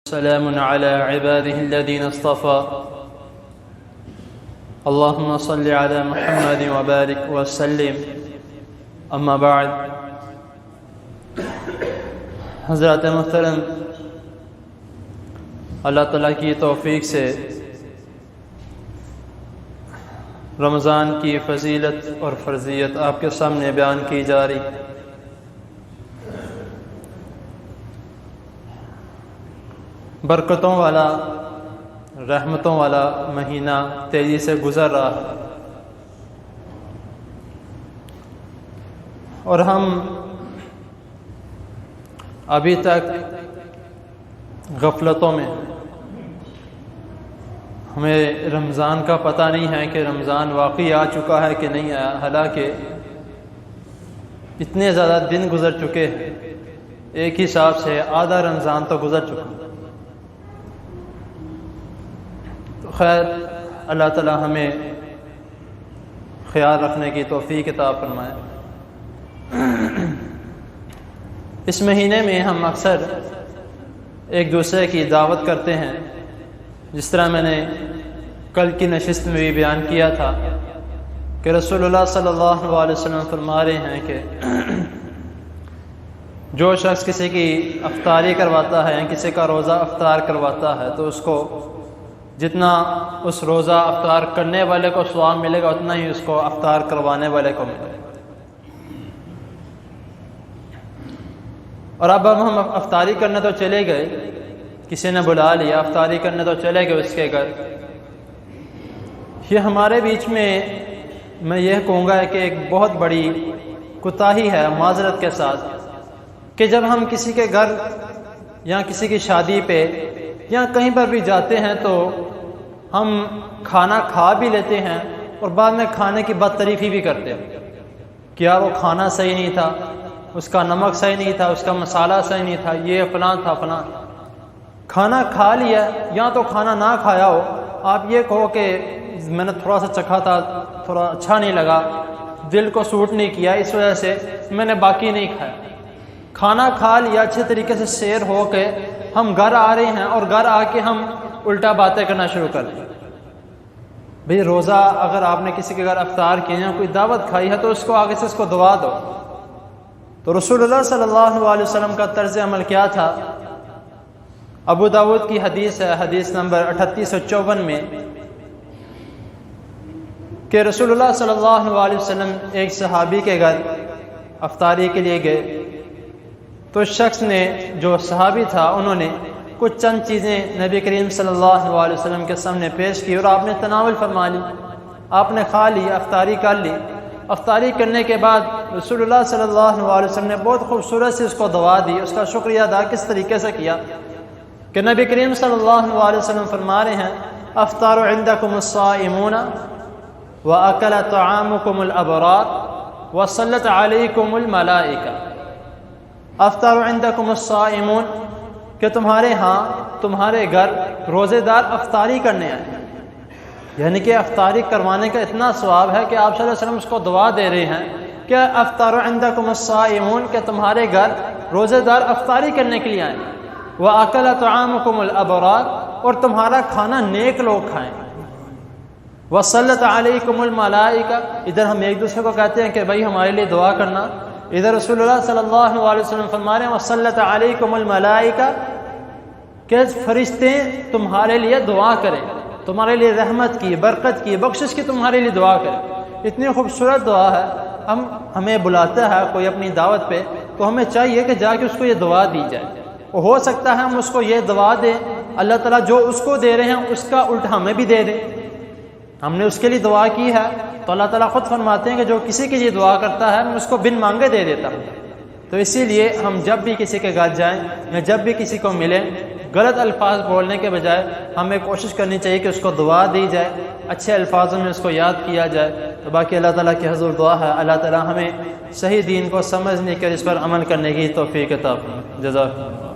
سلام على عباده الذين اصطفى اللهم صل على محمد وبارك وسلم اما بعد. حضرات محترم، اللہ تعالیٰ کی توفیق سے رمضان کی فضیلت اور فرضیت آپ کے سامنے بیان کی جا رہی. برکتوں والا، رحمتوں والا مہینہ تیزی سے گزر رہا ہے اور ہم ابھی تک غفلتوں میں، ہمیں رمضان کا پتہ نہیں ہے کہ رمضان واقعی آ چکا ہے کہ نہیں آیا، حالانکہ اتنے زیادہ دن گزر چکے ہیں. ایک حساب سے آدھا رمضان تو گزر چکا. خیر، اللہ تعالی ہمیں خیال رکھنے کی توفیق عطا فرمائے. اس مہینے میں ہم اکثر ایک دوسرے کی دعوت کرتے ہیں، جس طرح میں نے کل کی نشست میں بھی بیان کیا تھا کہ رسول اللہ صلی اللہ علیہ وسلم فرما رہے ہیں کہ جو شخص کسی کی افطاری کرواتا ہے یا کسی کا روزہ افطار کرواتا ہے تو اس کو جتنا اس روزہ افطار کرنے والے کو ثواب ملے گا اتنا ہی اس کو افطار کروانے والے کو ملے گا. اور اب ہم افطاری کرنے تو چلے گئے، کسی نے بلا لیا، افطاری کرنے تو چلے گئے اس کے گھر. یہ ہمارے بیچ میں یہ کہوں گا کہ ایک بہت بڑی کوتاہی ہے، معذرت کے ساتھ، کہ جب ہم کسی کے گھر یا کسی کی شادی پہ یا کہیں پر بھی جاتے ہیں تو ہم کھانا کھا بھی لیتے ہیں اور بعد میں کھانے کی بدتریفی بھی کرتے ہیں کہ یار وہ کھانا صحیح نہیں تھا، اس کا نمک صحیح نہیں تھا، اس کا مسالہ صحیح نہیں تھا، یہ فلاں تھا فلاں. کھانا کھا لیا یا تو کھانا نہ کھایا ہو، آپ یہ کہو کہ میں نے تھوڑا سا چکھا تھا، تھوڑا اچھا نہیں لگا، دل کو سوٹ نہیں کیا، اس وجہ سے میں نے باقی نہیں کھایا. کھانا کھا لیا، اچھے طریقے سے سیر ہو کے ہم گھر آ رہے ہیں اور گھر آ کے ہم الٹا باتیں کرنا شروع کر دیں. بھئی روزہ اگر آپ نے کسی کے گھر افطار کیا یا کوئی دعوت کھائی ہے تو اس کو آگے سے اس کو دعا دو. تو رسول اللہ صلی اللہ علیہ وسلم کا طرز عمل کیا تھا؟ ابو داود کی حدیث ہے، حدیث نمبر 3854 میں، کہ رسول اللہ صلی اللہ علیہ وسلم ایک صحابی کے گھر افطاری کے لیے گئے. تو اس شخص نے، جو صحابی تھا، انہوں نے کچھ چند چیزیں نبی کریم صلی اللہ علیہ وسلم کے سامنے پیش کی اور آپ نے تناول فرما لی، آپ نے کھا لی، افطاری کر لی. افطاری کرنے کے بعد رسول اللہ صلی اللہ علیہ وسلم نے بہت خوبصورت سے اس کو دعا دی. اس کا شکریہ ادا کس طریقے سے کیا کہ نبی کریم صلی اللہ علیہ وسلم فرما رہے ہیں: افطار عندکم الصائمون واکل طعامکم الابرار وصلت علیکم الملائکہ. افطار عندکم الصائمون، کہ تمہارے ہاں، تمہارے گھر روزے دار افطاری کرنے آئے، یعنی کہ افطاری کروانے کا اتنا ثواب ہے کہ آپ صلی اللہ علیہ وسلم اس کو دعا دے رہے ہیں کہ افطار عندکم الصائمون، کہ تمہارے گھر روزے دار افطاری کرنے کے لیے آئیں. وَأَكَلَ طَعَامُكُمُ الْأَبْرَارُ، اور تمہارا کھانا نیک لوگ کھائیں. وَصَلَّتْ عَلَيْكُمُ الْمَلَائِكَةُ، ادھر ہم ایک دوسرے کو کہتے ہیں کہ بھائی ہمارے لیے دعا کرنا، ادھر رسول اللہ صلی اللہ علیہ وسلم فرما رہے ہیں وَصَلَّتْ عَلَيْكُمُ الْمَلَائِكَةُ، کہ فرشتے تمہارے لیے دعا کریں، تمہارے لیے رحمت کی، برکت کی، بخشش کی تمہارے لیے دعا کریں. اتنی خوبصورت دعا ہے. ہمیں بلاتا ہے کوئی اپنی دعوت پہ تو ہمیں چاہیے کہ جا کے اس کو یہ دعا دی جائے. ہو سکتا ہے ہم اس کو یہ دعا دیں، اللہ تعالیٰ جو اس کو دے رہے ہیں اس کا الٹا ہمیں بھی دے دیں. ہم نے اس کے لیے دعا کی ہے تو اللہ تعالیٰ خود فرماتے ہیں کہ جو کسی کے لیے دعا کرتا ہے میں اس کو بن مانگے دے دیتا ہوں. تو اسی لیے ہم جب بھی کسی کے گھر جائیں یا جب بھی کسی کو ملیں، غلط الفاظ بولنے کے بجائے ہمیں کوشش کرنی چاہیے کہ اس کو دعا دی جائے، اچھے الفاظوں میں اس کو یاد کیا جائے. تو باقی اللہ تعالیٰ کی حضور دعا ہے اللہ تعالیٰ ہمیں صحیح دین کو سمجھنے کے اس پر عمل کرنے کی توفیق عطا فرمائے. جزاک اللہ.